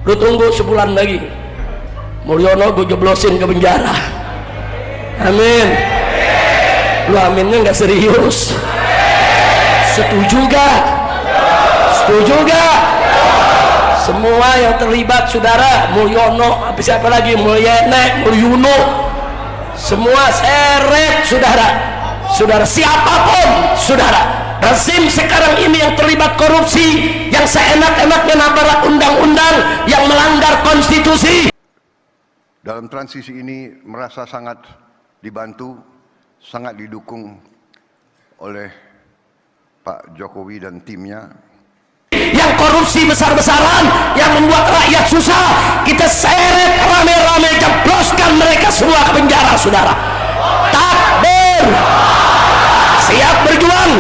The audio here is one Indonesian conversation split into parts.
Lu tunggu sebulan lagi, Mulyono gue jeblosin ke penjara. Amin. Lu aminnya nggak serius. Setuju gak? Setuju gak? Semua yang terlibat saudara, Mulyono, apa siapa lagi, Mulyene, Mulyono, semua seret saudara. Saudara siapapun saudara, rezim sekarang ini yang terlibat korupsi, yang seenak-enaknya nabrak undang-undang, yang melanggar konstitusi. Dalam transisi ini merasa sangat dibantu, sangat didukung oleh Pak Jokowi dan timnya. Yang korupsi besar-besaran, yang membuat rakyat susah, kita seret rame-rame, jebloskan mereka semua ke penjara saudara. Takbir. Siap berjuang,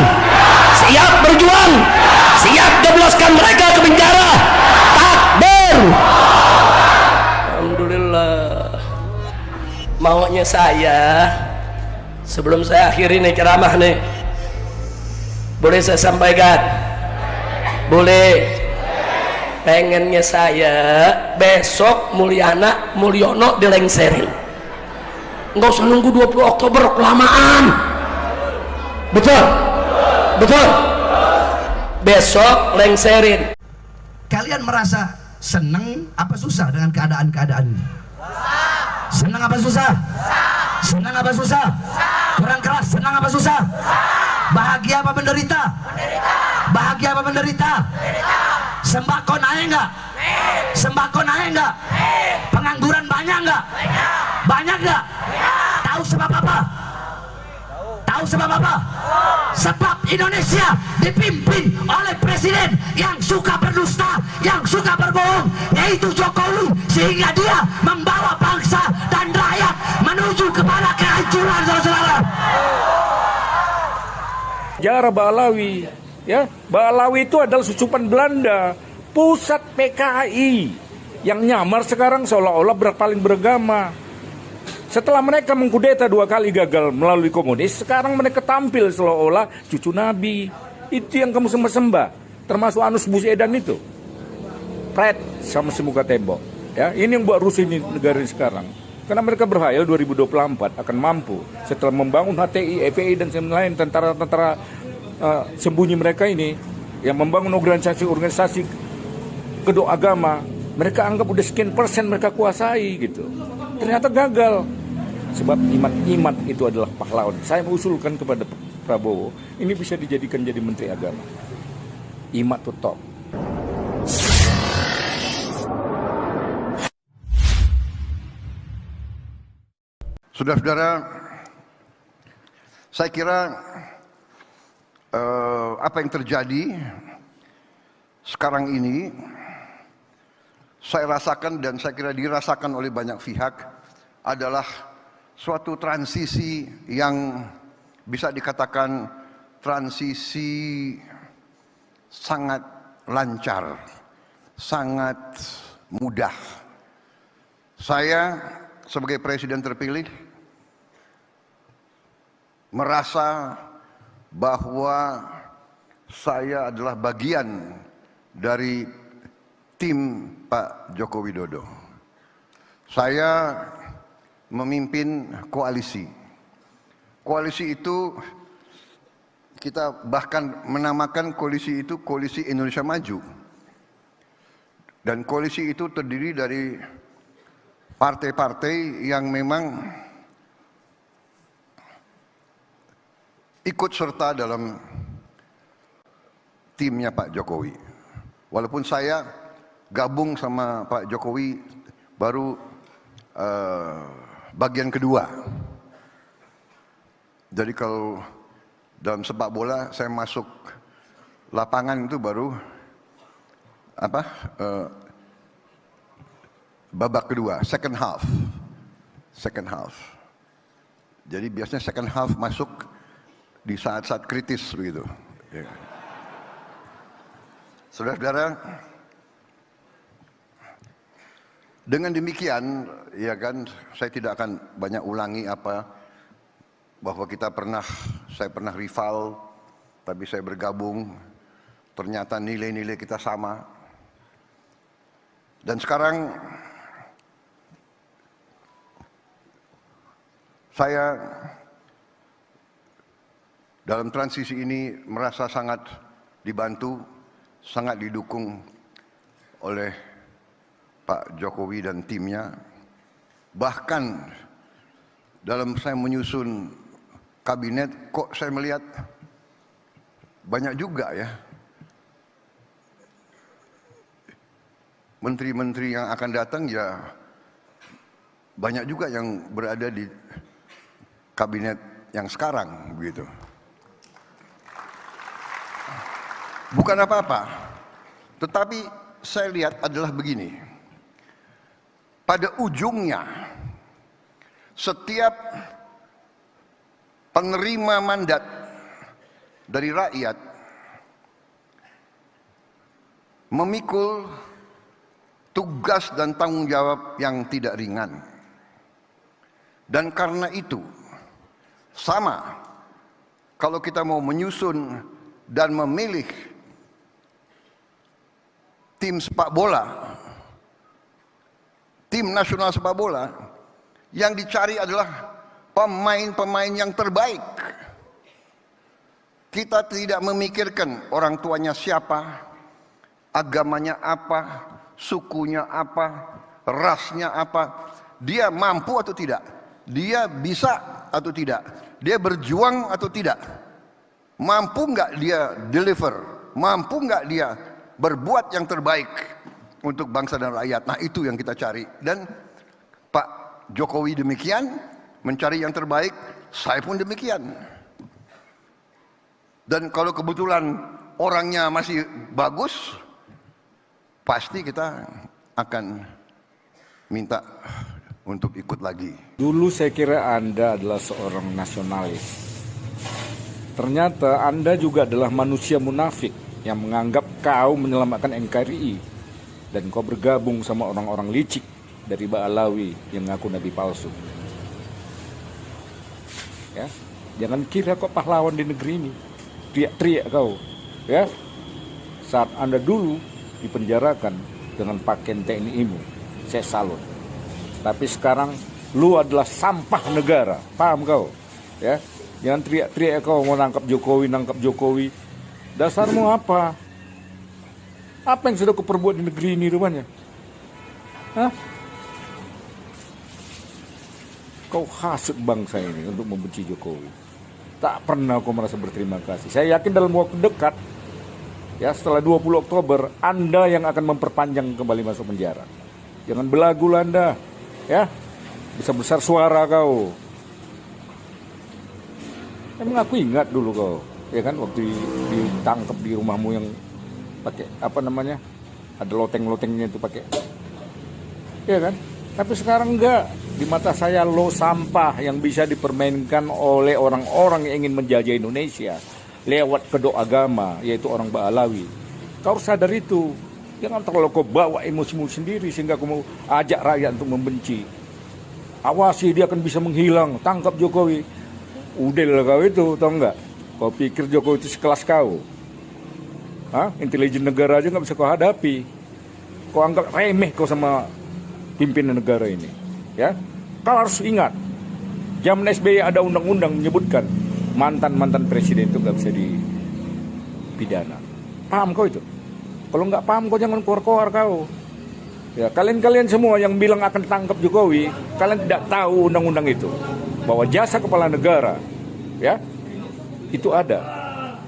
siap berjuang, siap jebloskan mereka ke penjara. Takbir. Alhamdulillah. Maunya saya, sebelum saya akhiri nih ceramah nih, boleh saya sampaikan? Boleh. Pengennya saya besok Mulyono dilengserin. Nggak usah nunggu 20 Oktober, kelamaan. Betul? Betul? Besok lengserin. Kalian merasa senang apa susah dengan keadaan-keadaan ini? Senang apa susah? Senang apa susah? Kurang keras, senang apa susah? Bahagia apa menderita? Bahagia apa menderita? Sembako naik nggak? Sembako naik nggak? Pengangguran banyak nggak? Banyak nggak? Tahu sebab apa? Tahu sebab apa? Sebab Indonesia dipimpin oleh presiden yang suka berdusta, yang suka berbohong, yaitu Jokowi, sehingga dia membawa bangsa dan rakyat menuju kepada kehancuran, saudara-saudara. Sejarah Ba'alawi, ya, Ba'alawi itu adalah susupan Belanda, pusat PKI yang nyamar sekarang seolah-olah paling beragama. Setelah mereka mengkudeta 2 kali gagal melalui komunis, sekarang mereka tampil seolah-olah cucu Nabi. Itu yang kamu sembah-sembah, termasuk Anus Busedan itu, pret sama semuka tembok. Ya, ini yang buat rusuh ini negara ini sekarang. Karena mereka berhayal 2024 akan mampu setelah membangun HTI, FPI dan lain tentara-tentara sembunyi mereka ini, yang membangun organisasi kedua agama. Mereka anggap udah sekian persen mereka kuasai gitu. Ternyata gagal. Sebab iman itu adalah pahlawan. Saya mengusulkan kepada Prabowo, ini bisa dijadikan jadi Menteri Agama. Imat itu top. Saudara-saudara, saya kira apa yang terjadi sekarang ini saya rasakan dan saya kira dirasakan oleh banyak pihak adalah suatu transisi yang bisa dikatakan transisi sangat lancar, sangat mudah. Saya sebagai presiden terpilih merasa bahwa saya adalah bagian dari tim Pak Joko Widodo. Saya memimpin koalisi. Koalisi itu kita bahkan menamakan koalisi itu Koalisi Indonesia Maju. Dan koalisi itu terdiri dari partai-partai yang memang ikut serta dalam timnya Pak Jokowi. Walaupun saya gabung sama Pak Jokowi baru bagian kedua. Jadi kalau dalam sepak bola saya masuk lapangan itu baru babak kedua, second half. Jadi biasanya second half masuk di saat-saat kritis begitu. Ya. Saudara-saudara, dengan demikian, ya kan, saya tidak akan banyak ulangi bahwa saya pernah rival, tapi saya bergabung, ternyata nilai-nilai kita sama. Dan sekarang saya dalam transisi ini merasa sangat dibantu, sangat didukung oleh Pak Jokowi dan timnya. Bahkan dalam saya menyusun kabinet, kok saya melihat banyak juga ya menteri-menteri yang akan datang, ya banyak juga yang berada di kabinet yang sekarang begitu. Bukan apa-apa, tetapi saya lihat adalah begini. Pada ujungnya, setiap penerima mandat dari rakyat memikul tugas dan tanggung jawab yang tidak ringan. Dan karena itu, sama kalau kita mau menyusun dan memilih tim sepak bola, tim nasional sepak bola, yang dicari adalah pemain-pemain yang terbaik. Kita tidak memikirkan orang tuanya siapa, agamanya apa, sukunya apa, rasnya apa, dia mampu atau tidak, dia bisa atau tidak, dia berjuang atau tidak, mampu nggak dia deliver, mampu nggak dia berbuat yang terbaik untuk bangsa dan rakyat. Nah, itu yang kita cari. Dan Pak Jokowi demikian mencari yang terbaik, saya pun demikian. Dan kalau kebetulan orangnya masih bagus, pasti kita akan minta untuk ikut lagi. Dulu saya kira Anda adalah seorang nasionalis. Ternyata Anda juga adalah manusia munafik yang menganggap kau menyelamatkan NKRI. Dan kau bergabung sama orang-orang licik dari Ba'alawi yang ngaku nabi palsu. Ya, jangan kira kau pahlawan di negeri ini. Teriak-teriak kau. Ya, saat Anda dulu dipenjarakan dengan pakaian TNI-mu, saya salut. Tapi sekarang lu adalah sampah negara, paham kau? Ya, jangan teriak-teriak kau mau nangkap Jokowi. Dasarmu apa? Apa yang sudah kau perbuat di negeri ini rupanya? Hah? Kau hasut bangsa ini untuk membenci Jokowi. Tak pernah kau merasa berterima kasih. Saya yakin dalam waktu dekat, ya setelah 20 Oktober, Anda yang akan memperpanjang kembali masuk penjara. Jangan belagu lah Anda, ya. Bisa besar suara kau. Emang aku ingat dulu kau, ya kan, waktu ditangkap di rumahmu yang pakai apa namanya, ada loteng-lotengnya itu pakai, ya kan. Tapi sekarang enggak. Di mata saya lo sampah yang bisa dipermainkan oleh orang-orang yang ingin menjajah Indonesia lewat kedok agama, yaitu orang Ba'alawi. Kau harus sadar itu. Jangan terlalu kau bawa emosimu sendiri sehingga kau mau ajak rakyat untuk membenci. Awasi, dia akan bisa menghilang. Tangkap Jokowi. Udah lah kau itu, tau enggak? Kau pikir Jokowi itu sekelas kau? Hah? Intelijen negara aja nggak bisa kau hadapi. Kau anggap remeh kau sama pimpinan negara ini. Ya, kau harus ingat, zaman SBY ada undang-undang menyebutkan mantan presiden itu nggak bisa dipidana. Paham kau itu? Kalau nggak paham kau jangan keluar-keluar kau. Ya, kalian semua yang bilang akan tangkap Jokowi, kalian tidak tahu undang-undang itu, bahwa jasa kepala negara, ya, itu ada.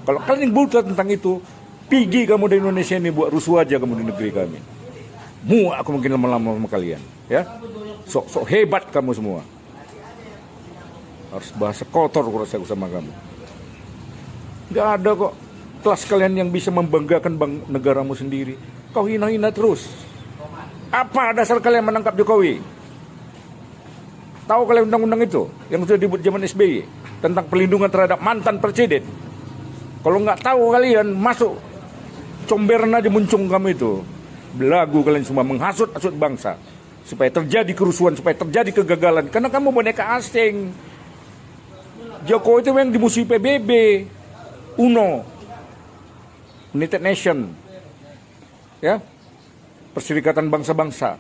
Kalau kalian buta tentang itu, pergi kamu dari Indonesia ini, buat rusuh aja kamu di negeri kami. Muak aku mungkin lama-lama sama kalian, ya. Sok hebat kamu semua. Harus bahasa kotor kalau saya sama kamu. Gak ada kok kelas kalian yang bisa membanggakan negaramu sendiri. Kau hina-hina terus. Apa dasar kalian menangkap Jokowi? Tahu kalian undang-undang itu yang sudah dibuat zaman SBY tentang perlindungan terhadap mantan presiden? Kalau nggak tahu kalian masuk comberan aja muncung kamu itu. Belagu kalian semua menghasut-hasut bangsa. Supaya terjadi kerusuhan, supaya terjadi kegagalan. Karena kamu boneka asing. Jokowi itu yang dimusuhi PBB, UNO, United Nation, ya. Perserikatan Bangsa-Bangsa.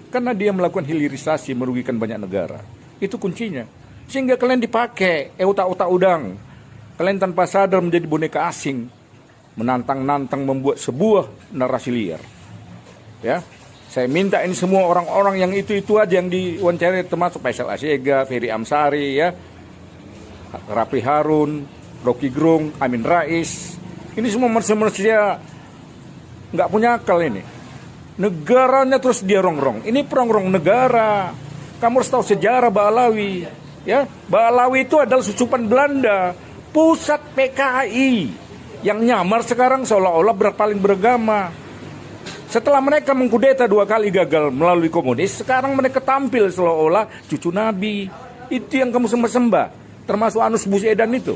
Karena dia melakukan hilirisasi merugikan banyak negara. Itu kuncinya. Sehingga kalian dipakai, otak-otak udang. Kalian tanpa sadar menjadi boneka asing. Menantang-nantang membuat sebuah narasi liar. Ya, saya minta ini semua orang-orang yang itu aja yang diwawancara, termasuk Faisal Asyega, Ferry Amsari, ya, Rapi Harun, Rocky Gerung, Amin Rais. Ini semua manusia nggak punya akal ini. Negaranya terus dia rongrong. Ini perongrong negara. Kamu harus tahu sejarah Ba'alawi. Ya, Ba'alawi itu adalah susupan Belanda, pusat PKI yang nyamar sekarang seolah-olah paling beragama. Setelah mereka mengkudeta 2 kali gagal melalui komunis, sekarang mereka tampil seolah-olah cucu Nabi. Itu yang kamu sembah-sembah, termasuk Anus Busedan itu.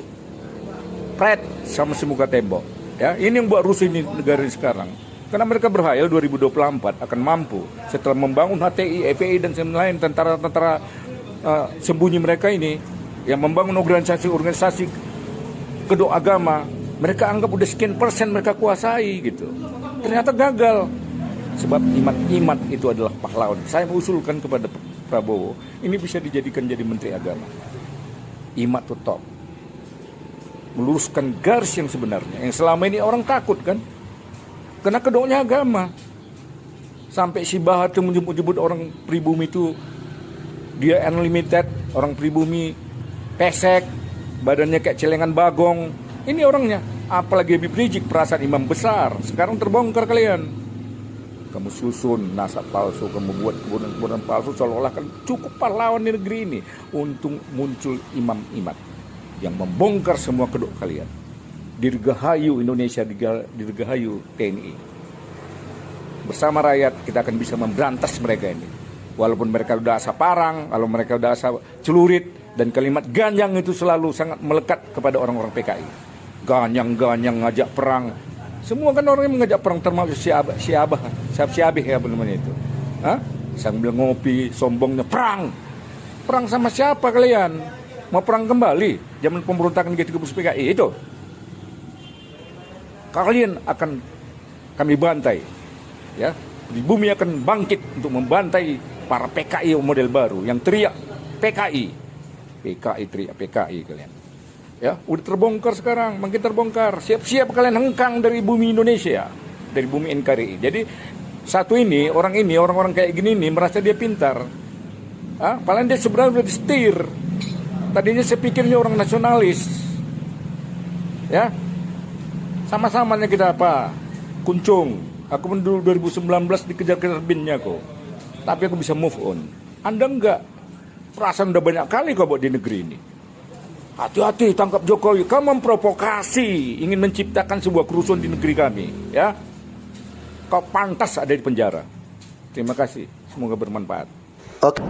Pret sama semuka tembok. Ya, ini yang buat rusuh ini negara ini sekarang. Karena mereka berhayal 2024 akan mampu setelah membangun HTI, FPI dan lain tentara-tentara sembunyi mereka ini yang membangun organisasi-organisasi kedua agama. Mereka anggap udah sekian persen mereka kuasai gitu. Ternyata gagal. Sebab imat itu adalah pahlawan. Saya mengusulkan kepada Prabowo, ini bisa dijadikan jadi Menteri Agama. Imat itu top. Meluruskan garis yang sebenarnya. Yang selama ini orang takut kan. Karena kedoknya agama. Sampai si Bahar itu menyebut orang pribumi itu dia unlimited, orang pribumi pesek, badannya kayak celengan bagong. Ini orangnya. Apalagi Habib Rizik, perasaan imam besar. Sekarang terbongkar kalian. Kamu susun nasab palsu, kamu buat kebunan palsu seolah-olah kan cukup pahlawan di negeri ini. Untung muncul imam imat yang membongkar semua kedok kalian. Dirgahayu Indonesia, dirgahayu TNI. Bersama rakyat kita akan bisa memberantas mereka ini. Walaupun mereka udah asa parang, kalau mereka udah asa celurit, dan kalimat ganyang itu selalu sangat melekat kepada orang-orang PKI. Ganyang-ganyang ngajak perang. Semua kan orang yang mengajak perang, termasuk Siabih ya apa namanya itu. Hah? Sambil ngopi, sombongnya perang. Perang sama siapa kalian? Mau perang kembali? Zaman pemberontakan G30 PKI itu. Kalian akan kami bantai, ya. Di bumi akan bangkit untuk membantai para PKI model baru yang teriak PKI teriak PKI kalian. Ya, udah terbongkar sekarang, makin terbongkar. Siap-siap kalian hengkang dari bumi Indonesia, dari bumi NKRI. Jadi orang-orang kayak gini nih merasa dia pintar. Paling dia sebenarnya udah disetir. Tadinya saya pikirnya orang nasionalis, ya. Sama-samanya kita apa? Kuncung. Aku dulu 2019 dikejar-kejar binnya kok. Tapi aku bisa move on. Anda enggak. Perasaan udah banyak kali kau buat di negeri ini. Hati-hati tangkap Jokowi. Kamu memprovokasi, ingin menciptakan sebuah kerusuhan di negeri kami, ya. Kau pantas ada di penjara. Terima kasih. Semoga bermanfaat. Oke.